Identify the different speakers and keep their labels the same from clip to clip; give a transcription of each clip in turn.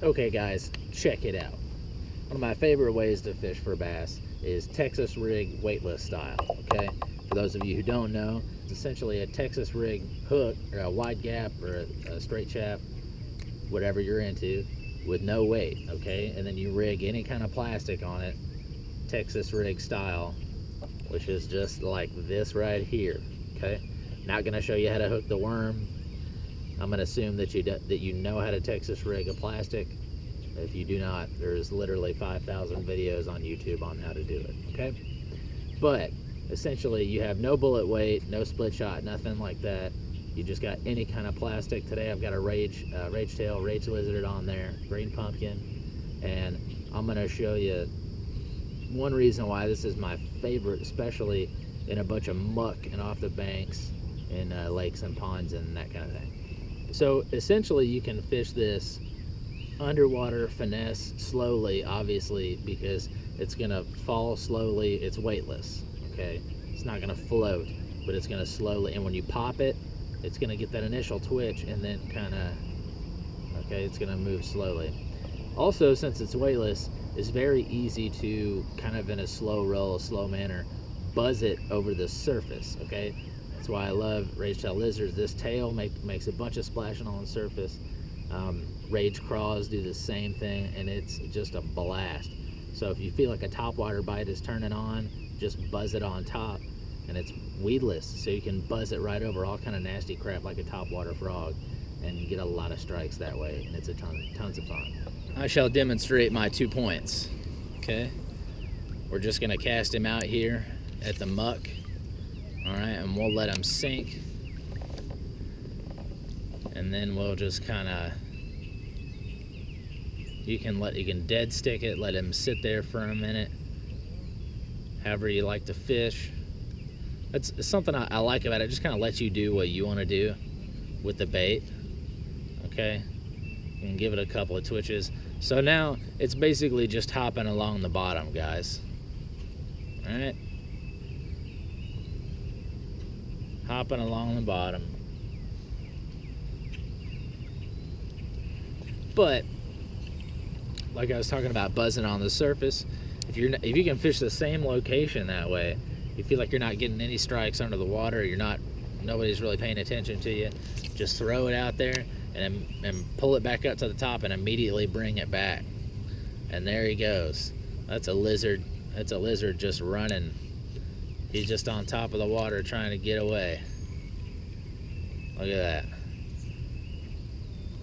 Speaker 1: Okay guys, check it out. One of my favorite ways to fish for bass is Texas rig weightless style, okay? For those of you who don't know, it's essentially a Texas rig hook or a wide gap or a straight shaft, whatever you're into, with no weight, okay? And then you rig any kind of plastic on it, Texas rig style, which is just like this right here, okay? Not gonna show you how to hook the worm. I'm gonna assume that you know how to Texas rig a plastic. If you do not, there's literally 5,000 videos on YouTube on how to do it, okay? But essentially you have no bullet weight, no split shot, nothing like that. You just got any kind of plastic. Today I've got a rage tail, rage lizard on there, green pumpkin, and I'm gonna show you one reason why this is my favorite, especially in a bunch of muck and off the banks in lakes and ponds and that kind of thing. So essentially you can fish this underwater, finesse, slowly, obviously, because it's gonna fall slowly. It's weightless, okay? It's not gonna float, but it's gonna slowly, and when you pop it, it's gonna get that initial twitch and then kinda, okay, it's gonna move slowly. Also, since it's weightless, it's very easy to kind of in a slow roll, a slow manner, buzz it over the surface, okay? That's why I love rage tail lizards. This tail makes a bunch of splashing on the surface. Rage craws do the same thing, and it's just a blast. So if you feel like a topwater bite is turning on, just buzz it on top, and it's weedless, so you can buzz it right over all kind of nasty crap like a topwater frog, and you get a lot of strikes that way, and it's a tons of fun. I shall demonstrate my 2 points, okay? We're just gonna cast him out here at the muck, all right, and we'll let him sink, and then we'll just kind of, you can dead stick it, let him sit there for a minute, however you like to fish. That's something I like about it. It just kind of lets you do what you want to do with the bait, okay? You can give it a couple of twitches. So now it's basically just hopping along the bottom, guys. All right, hopping along the bottom. But like I was talking about buzzing on the surface, if you can fish the same location that way, you feel like you're not getting any strikes under the water, nobody's really paying attention to you, just throw it out there and pull it back up to the top and immediately bring it back. And there he goes. That's a lizard just running. He's just on top of the water trying to get away. Look at that.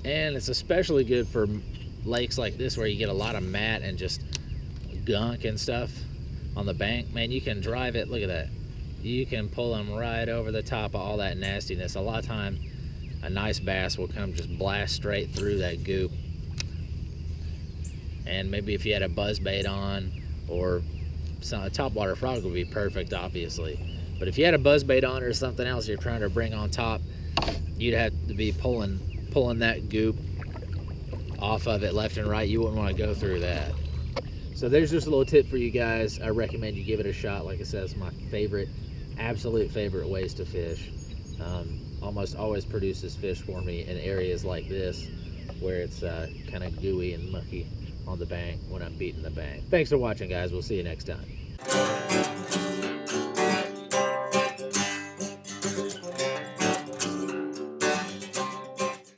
Speaker 1: And it's especially good for lakes like this where you get a lot of mat and just gunk and stuff on the bank. Man, you can drive it, look at that. You can pull them right over the top of all that nastiness. A lot of time, a nice bass will come just blast straight through that goop. And maybe if you had a buzz bait on, or a topwater frog would be perfect, obviously. But if you had a buzz bait on or something else you're trying to bring on top, you'd have to be pulling that goop off of it left and right. You wouldn't want to go through that. So there's just a little tip for you guys. I recommend you give it a shot. Like I said, it's my favorite, absolute favorite ways to fish. Almost always produces fish for me in areas like this where it's kind of gooey and mucky on the bank when I'm beating the bank. Thanks for watching, guys. We'll see you next time.